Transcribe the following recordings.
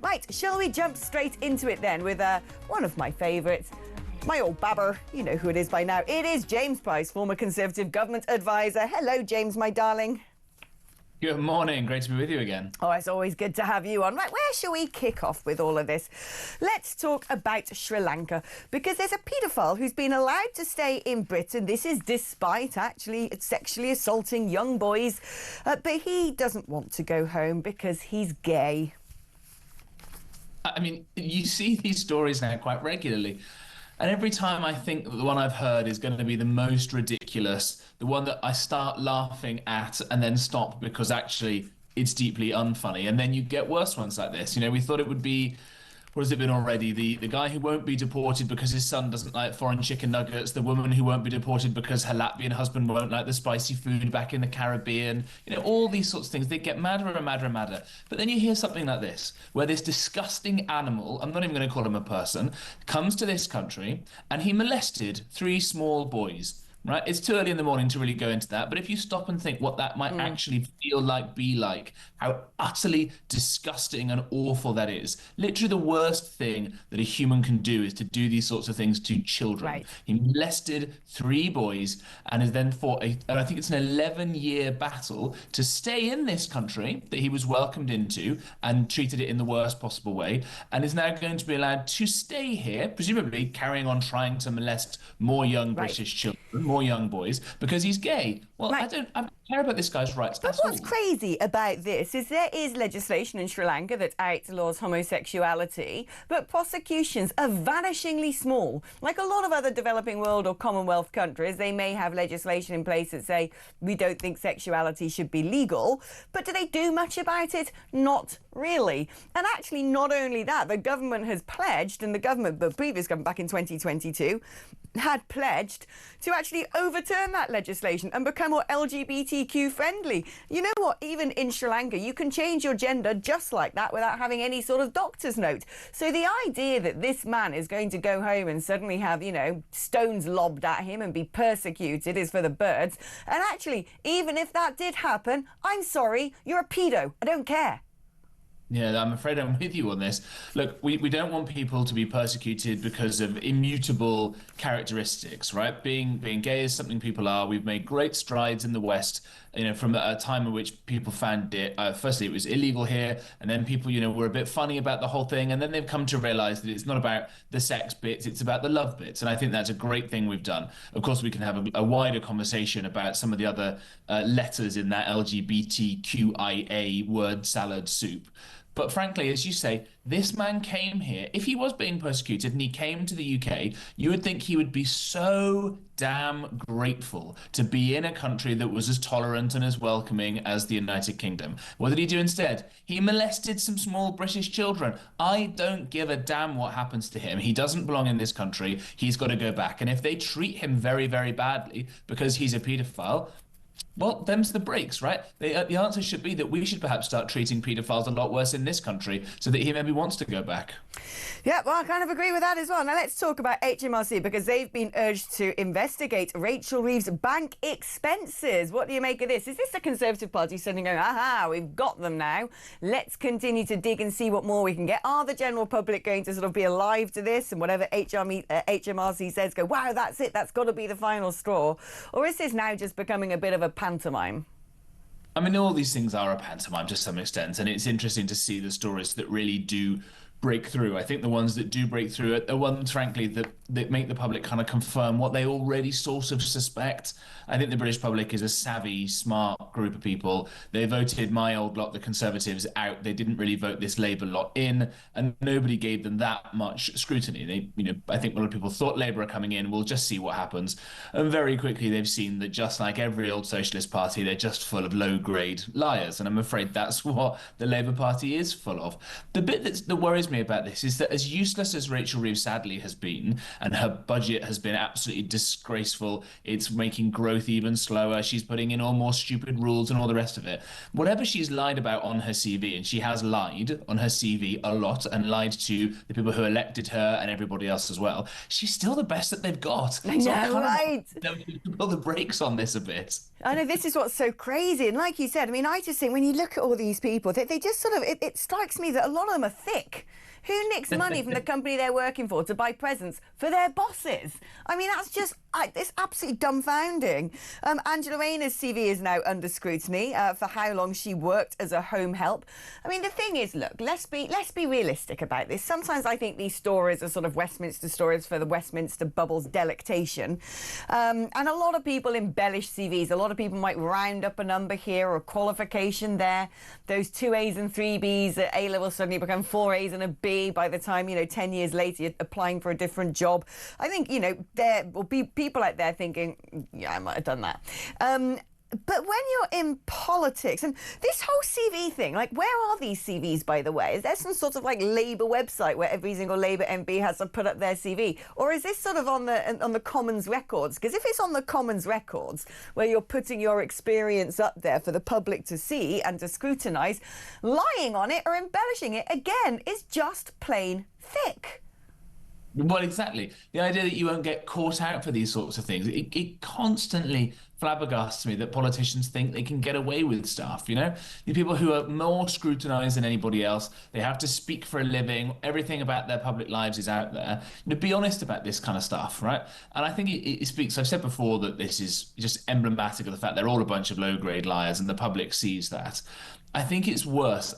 Right, shall we jump straight into it then with one of my favourites, my old babber. You know who it is by now. It is James Price, former Conservative government advisor. Hello, James, my darling. Good morning. Great to be with you again. Oh, it's always good to have you on. Right, where shall we kick off with all of this? Let's talk about Sri Lanka, because there's a paedophile who's been allowed to stay in Britain. This is despite actually sexually assaulting young boys. But he doesn't want to go home because he's gay. I mean, you see these stories now quite regularly. And every time I think that the one I've heard is going to be the most ridiculous, the one that I start laughing at and then stop because actually it's deeply unfunny. And then you get worse ones like this. You know, we thought it would be, what has it been already? The guy who won't be deported because his son doesn't like foreign chicken nuggets, the woman who won't be deported because her Latvian husband won't like the spicy food back in the Caribbean. You know, all these sorts of things. They get madder and madder and madder. But then you hear something like this, where this disgusting animal, I'm not even going to call him a person, comes to this country and he molested 3 small boys. Right, it's too early in the morning to really go into that, but if you stop and think what that might actually feel like, be like, how utterly disgusting and awful that is. Literally the worst thing that a human can do is to do these sorts of things to children. Right. He molested 3 boys and has then fought I think it's an 11-year battle to stay in this country that he was welcomed into and treated it in the worst possible way, and is now going to be allowed to stay here, presumably carrying on trying to molest more young British children, more young boys, because he's gay. Well, I don't care about this guy's rights. But what's crazy about this is there is legislation in Sri Lanka that outlaws homosexuality, but prosecutions are vanishingly small. Like a lot of other developing world or Commonwealth countries, they may have legislation in place that say we don't think sexuality should be legal, but do they do much about it? Not really. And actually, not only that, the government has pledged, and the previous government back in 2022 had pledged to actually overturn that legislation and become more LGBTQ friendly. You know what? Even in Sri Lanka, you can change your gender just like that without having any sort of doctor's note. So the idea that this man is going to go home and suddenly have, you know, stones lobbed at him and be persecuted is for the birds. And actually, even if that did happen, I'm sorry, you're a pedo. I don't care. Yeah, I'm afraid I'm with you on this. Look, we don't want people to be persecuted because of immutable characteristics, right? Being gay is something people are. We've made great strides in the West, you know, from a time in which people found it, firstly, it was illegal here, and then people, you know, were a bit funny about the whole thing, and then they've come to realize that it's not about the sex bits, it's about the love bits, and I think that's a great thing we've done. Of course, we can have a wider conversation about some of the other letters in that LGBTQIA word salad soup. But frankly, as you say, this man came here. If he was being persecuted and he came to the UK, you would think he would be so damn grateful to be in a country that was as tolerant and as welcoming as the United Kingdom. What did he do instead? He molested some small British children. I don't give a damn what happens to him. He doesn't belong in this country. He's got to go back. And if they treat him very, very badly because he's a paedophile, well, them's the breaks, right? The answer should be that we should perhaps start treating paedophiles a lot worse in this country so that he maybe wants to go back. Yeah, well, I kind of agree with that as well. Now, let's talk about HMRC, because they've been urged to investigate Rachel Reeves' bank expenses. What do you make of this? Is this the Conservative Party suddenly going, aha, we've got them now, let's continue to dig and see what more we can get? Are the general public going to sort of be alive to this, and whatever HMRC says, go, wow, that's it, that's got to be the final straw? Or is this now just becoming a bit of a pantomime? I mean, all these things are a pantomime to some extent, and it's interesting to see the stories that really do break through. I think the ones that do break through are the ones, frankly, that make the public kind of confirm what they already sort of suspect. I think the British public is a savvy, smart group of people. They voted my old lot, the Conservatives, out. They didn't really vote this Labour lot in, and nobody gave them that much scrutiny. They, you know, I think a lot of people thought Labour are coming in, we'll just see what happens. And very quickly they've seen that, just like every old socialist party, they're just full of low-grade liars. And I'm afraid that's what the Labour Party is full of. The bit that worries me about this is that, as useless as Rachel Reeves sadly has been, and her budget has been absolutely disgraceful. It's making growth even slower. She's putting in all more stupid rules and all the rest of it. Whatever she's lied about on her CV, and she has lied on her CV a lot and lied to the people who elected her and everybody else as well, she's still the best that they've got. I know, right? Pull the brakes on this a bit. I know, this is what's so crazy. And like you said, I mean, I just think when you look at all these people, they just sort of, it strikes me that a lot of them are thick. Who nicks money from the company they're working for to buy presents for their bosses? I mean, that's just, it's absolutely dumbfounding. Angela Rayner's CV is now under scrutiny for how long she worked as a home help. I mean, the thing is, look, let's be realistic about this. Sometimes I think these stories are sort of Westminster stories for the Westminster bubble's delectation. And a lot of people embellish CVs. A lot of people might round up a number here or a qualification there. Those 2 A's and 3 B's at A-level suddenly become 4 A's and a B by the time, 10 years later you're applying for a different job. I think, there will be people out there thinking, yeah, I might have done that. But when you're in politics, and this whole CV thing, like, where are these CVs, by the way? Is there some sort of, like, Labour website where every single Labour MP has to put up their CV? Or is this sort of on the Commons records? Because if it's on the Commons records, where you're putting your experience up there for the public to see and to scrutinise, lying on it or embellishing it, again, is just plain thick. Well, exactly. The idea that you won't get caught out for these sorts of things, it constantly flabbergasts me that politicians think they can get away with stuff, The people who are more scrutinised than anybody else, they have to speak for a living, everything about their public lives is out there. Be honest about this kind of stuff, right? And I think it speaks, I've said before that this is just emblematic of the fact they're all a bunch of low-grade liars and the public sees that. I think it's worse.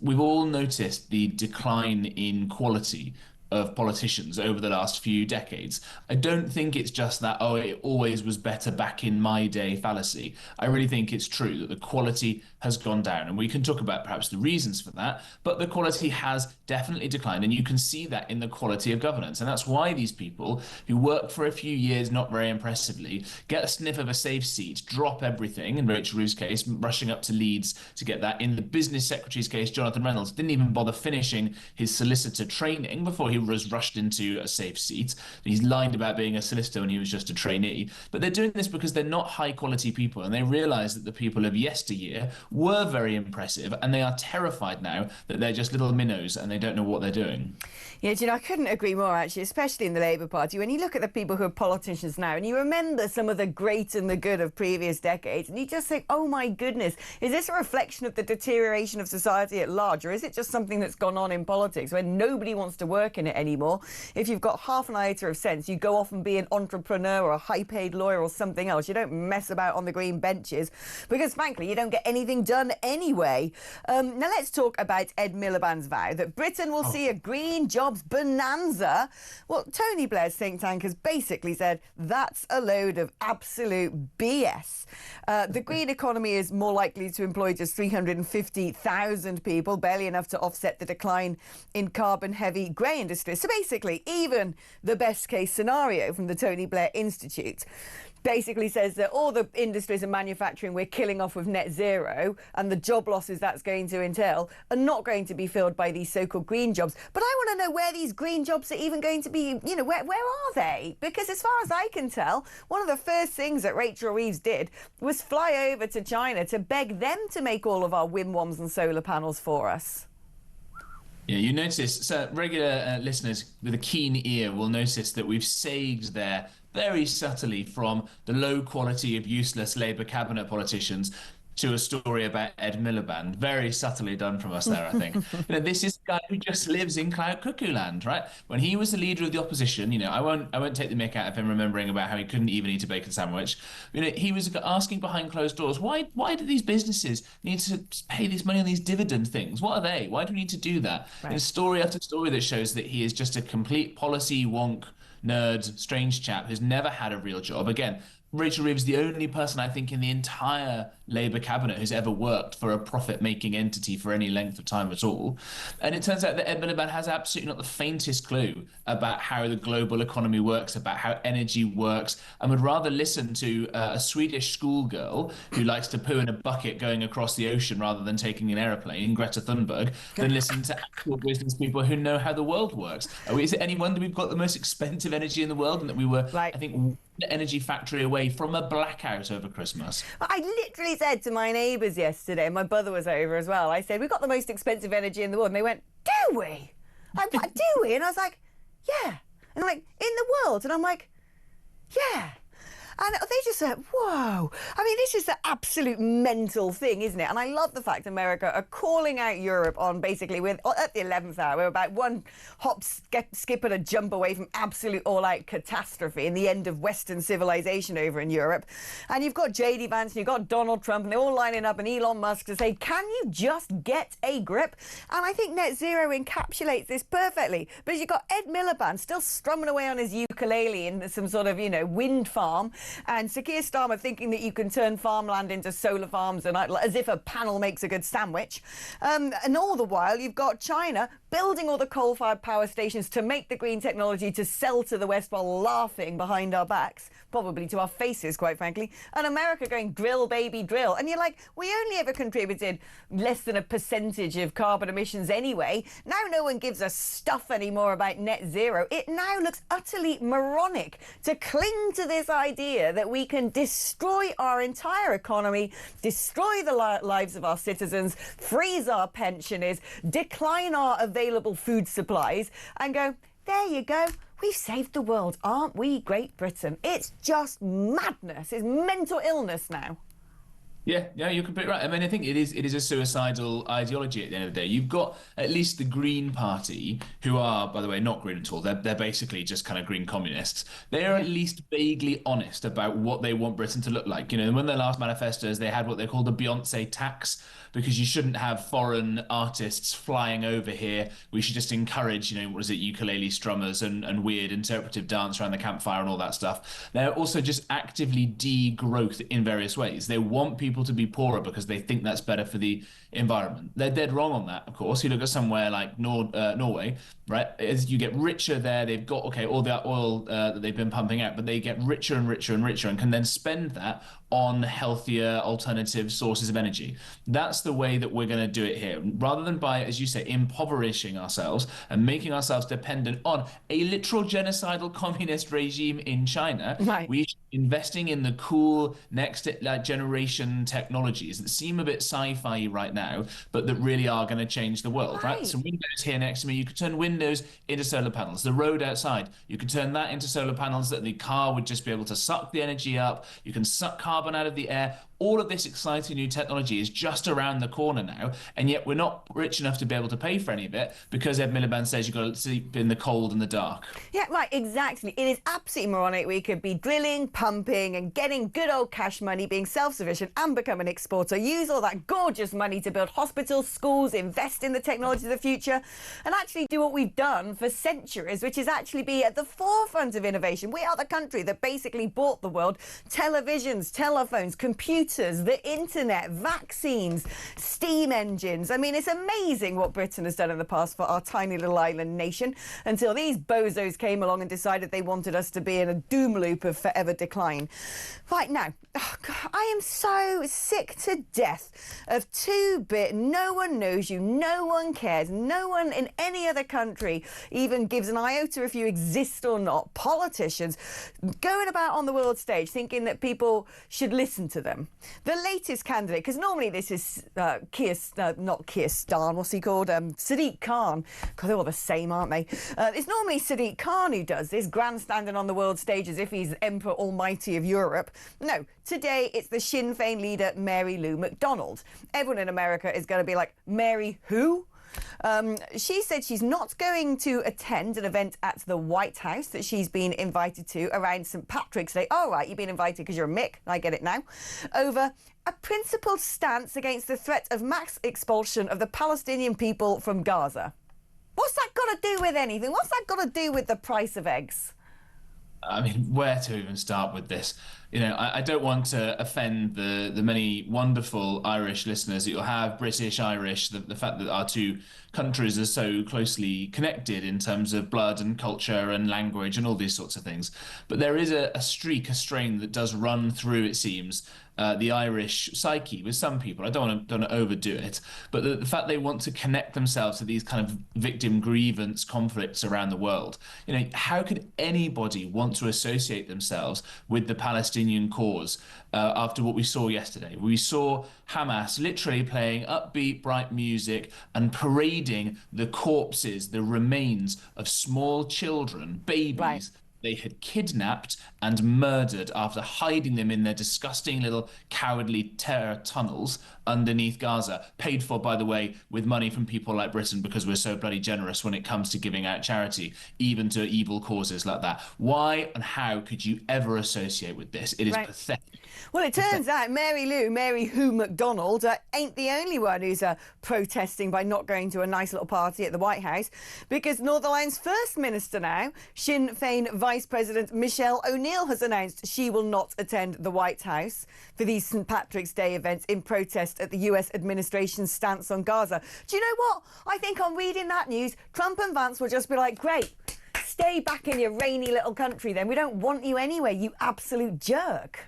We've all noticed the decline in quality of politicians over the last few decades. I don't think it's just that, it always was better back in my day fallacy. I really think it's true that the quality has gone down, and we can talk about perhaps the reasons for that, but the quality has definitely declined, and you can see that in the quality of governance. And that's why these people who work for a few years, not very impressively, get a sniff of a safe seat, drop everything, in Rachel Roose's case, rushing up to Leeds to get that. In the business secretary's case, Jonathan Reynolds didn't even bother finishing his solicitor training before he was rushed into a safe seat. He's lied about being a solicitor when he was just a trainee. But they're doing this because they're not high quality people, and they realise that the people of yesteryear were very impressive, and they are terrified now that they're just little minnows and they don't know what they're doing. Yeah, I couldn't agree more, actually, especially in the Labour Party. When you look at the people who are politicians now and you remember some of the great and the good of previous decades, and you just think, oh my goodness, is this a reflection of the deterioration of society at large, or is it just something that's gone on in politics where nobody wants to work in it anymore? If you've got half an iota of sense, you go off and be an entrepreneur or a high-paid lawyer or something else. You don't mess about on the green benches because, frankly, you don't get anything done anyway. Now, let's talk about Ed Miliband's vow that Britain will see a green jobs bonanza. Well, Tony Blair's think tank has basically said that's a load of absolute BS. The green economy is more likely to employ just 350,000 people, barely enough to offset the decline in carbon-heavy grey industry. So basically, even the best-case scenario from the Tony Blair Institute basically says that all the industries and manufacturing we're killing off with net zero and the job losses that's going to entail are not going to be filled by these so-called green jobs. But I want to know where these green jobs are even going to be, where are they? Because as far as I can tell, one of the first things that Rachel Reeves did was fly over to China to beg them to make all of our windwams and solar panels for us. Yeah, you notice, so regular listeners with a keen ear will notice that we've sagged there very subtly from the low quality of useless Labour cabinet politicians to a story about Ed Miliband. Very subtly done from us there, I think. This is a guy who just lives in cloud cuckoo land, right? When he was the leader of the opposition, I won't take the mick out of him remembering about how he couldn't even eat a bacon sandwich. He was asking behind closed doors, why do these businesses need to pay this money on these dividend things? What are they? Why do we need to do that? Right. There's story after story that shows that he is just a complete policy wonk, nerd, strange chap who's never had a real job. Again, Rachel Reeves is the only person I think in the entire Labour cabinet who's ever worked for a profit-making entity for any length of time at all. And it turns out that Ed Miliband has absolutely not the faintest clue about how the global economy works, about how energy works, and would rather listen to a Swedish schoolgirl who likes to poo in a bucket going across the ocean rather than taking an aeroplane, Greta Thunberg, than listen to actual business people who know how the world works. Is it any wonder we've got the most expensive energy in the world and that we were, I think, energy factory away from a blackout over Christmas? I literally said to my neighbours yesterday, my brother was over as well, I said, we've got the most expensive energy in the world. And they went, do we? Like, what, do we? And I was like, yeah. And I'm like, in the world? And I'm like, yeah. And they just said, whoa. I mean, this is the absolute mental thing, isn't it? And I love the fact America are calling out Europe on basically, at the 11th hour, we're about one hop, skip and a jump away from absolute all-out catastrophe and the end of Western civilization over in Europe. And you've got J.D. Vance and you've got Donald Trump and they're all lining up and Elon Musk to say, can you just get a grip? And I think net zero encapsulates this perfectly. Because you've got Ed Miliband still strumming away on his ukulele in some sort of, wind farm. And Sir Keir Starmer thinking that you can turn farmland into solar farms and as if a panel makes a good sandwich. And all the while, you've got China building all the coal-fired power stations to make the green technology to sell to the West while laughing behind our backs, probably to our faces, quite frankly. And America going, drill, baby, drill. And you're like, we only ever contributed less than a percentage of carbon emissions anyway. Now no one gives a stuff anymore about net zero. It now looks utterly moronic to cling to this idea that we can destroy our entire economy, destroy the lives of our citizens, freeze our pensioners, decline our available food supplies, and go, there you go. We've saved the world, aren't we, Great Britain? It's just madness. It's mental illness now. Yeah, you're completely right. I mean, I think it is a suicidal ideology at the end of the day. You've got at least the Green Party, who are, by the way, not green at all. They're basically just kind of green communists. They are at least vaguely honest about what they want Britain to look like. When their last manifestos, they had what they called the Beyonce tax, because you shouldn't have foreign artists flying over here. We should just encourage, ukulele strummers and weird interpretive dance around the campfire and all that stuff. They're also just actively degrowth in various ways. They want people to be poorer because they think that's better for the environment. They're dead wrong on that, of course. You look at somewhere like Norway, right? As you get richer there, they've got, all the oil that they've been pumping out, but they get richer and richer and richer and can then spend that on healthier alternative sources of energy. That's the way that we're going to do it here. Rather than by, as you say, impoverishing ourselves and making ourselves dependent on a literal genocidal communist regime in China, we should be investing in the cool next generation technologies that seem a bit sci-fi right now, but that really are going to change the world, right? So windows here next to me, you could turn windows into solar panels. The road outside, you could turn that into solar panels that the car would just be able to suck the energy up. You can suck carbon out of the air. All of this exciting new technology is just around the corner now, and yet we're not rich enough to be able to pay for any of it because Ed Miliband says you've got to sleep in the cold and the dark. Yeah, right, exactly. It is absolutely moronic. We could be drilling, pumping and getting good old cash money, being self-sufficient and become an exporter, use all that gorgeous money to build hospitals, schools, invest in the technology of the future, and actually do what we've done for centuries, which is actually be at the forefront of innovation. We are the country that basically bought the world televisions, telephones, computers, the internet, vaccines, steam engines. I mean, it's amazing what Britain has done in the past for our tiny little island nation until these bozos came along and decided they wanted us to be in a doom loop of forever decline. Right now, I am so sick to death of 2-bit, no one knows you, no one cares, no one in any other country even gives an iota if you exist or not. Politicians going about on the world stage thinking that people should listen to them. The latest candidate, because normally this is not Keir Starmer, what's he called? Sadiq Khan. God, they're all the same, aren't they? It's normally Sadiq Khan who does this, grandstanding on the world stage as if he's Emperor Almighty of Europe. No, today it's the Sinn Féin leader, Mary Lou McDonald. Everyone in America is going to be like, Mary who? She said she's not going to attend an event at the White House that she's been invited to around St. Patrick's Day. Oh, right, you've been invited because you're a Mick. I get it now. Over a principled stance against the threat of mass expulsion of the Palestinian people from Gaza. What's that got to do with anything? What's that got to do with the price of eggs? I mean, where to even start with this? I don't want to offend the many wonderful Irish listeners that you'll have, British, Irish, the fact that our two countries are so closely connected in terms of blood and culture and language and all these sorts of things. But there is a strain that does run through, it seems, the Irish psyche with some people. I don't want to overdo it, but the fact they want to connect themselves to these kind of victim grievance conflicts around the world. How could anybody want to associate themselves with the Palestinian cause after what we saw yesterday? We saw Hamas literally playing upbeat, bright music and parading the corpses, the remains of small children, babies. Right. They had kidnapped and murdered after hiding them in their disgusting little cowardly terror tunnels underneath Gaza, paid for, by the way, with money from people like Britain because we're so bloody generous when it comes to giving out charity, even to evil causes like that. Why and how could you ever associate with this? It is pathetic. Well, it turns out Mary Who McDonald, ain't the only one who's protesting by not going to a nice little party at the White House, because Northern Ireland's First Minister now, Sinn Féin Vice President Michelle O'Neill, has announced she will not attend the White House for these St. Patrick's Day events in protest at the US administration's stance on Gaza. Do you know what? I think on reading that news, Trump and Vance will just be like, great, stay back in your rainy little country then. We don't want you anyway, you absolute jerk.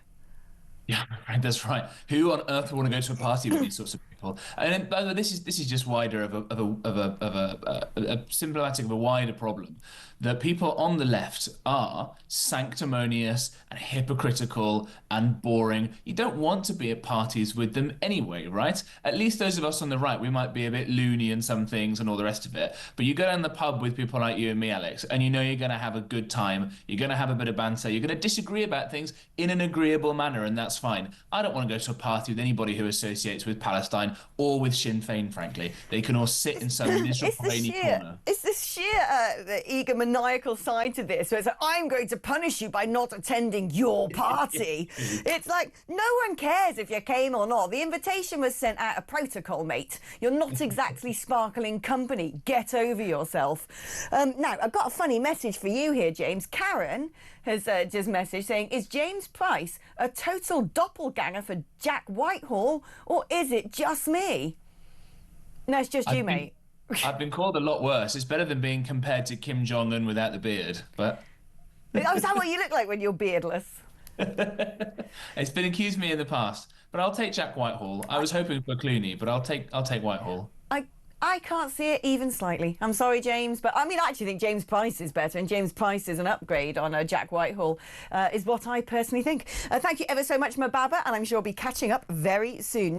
Yeah, that's right. Who on earth would want to go to a party with these sorts of people? And by the way, this is just wider of a symptomatic of a wider problem. That people on the left are sanctimonious and hypocritical and boring. You don't want to be at parties with them anyway, right? At least those of us on the right, we might be a bit loony in some things and all the rest of it. But you go down the pub with people like you and me, Alex, and you know you're going to have a good time. You're going to have a bit of banter. You're going to disagree about things in an agreeable manner, and that's fine. I don't want to go to a party with anybody who associates with Palestine or with Sinn Féin, frankly. They can all sit in some miserable rainy corner. It's the sheer egomaniacal side to this, where it's like, I'm going to punish you by not attending your party. It's like, no one cares if you came or not. The invitation was sent out of protocol, mate. You're not exactly sparkling company. Get over yourself. Now, I've got a funny message for you here, James. Karen has just messaged saying, is James Price a total doppelganger for Jack Whitehall, or is it just me? No, it's just you, mate. I've been called a lot worse. It's better than being compared to Kim Jong-un without the beard, but... Oh, is that what you look like when you're beardless? It's been accused of me in the past, but I'll take Jack Whitehall. I was hoping for Clooney, but I'll take Whitehall. I can't see it even slightly. I'm sorry, James, but I actually think James Price is better, and James Price is an upgrade on Jack Whitehall, is what I personally think. Thank you ever so much, Mababa, and I'm sure we'll be catching up very soon.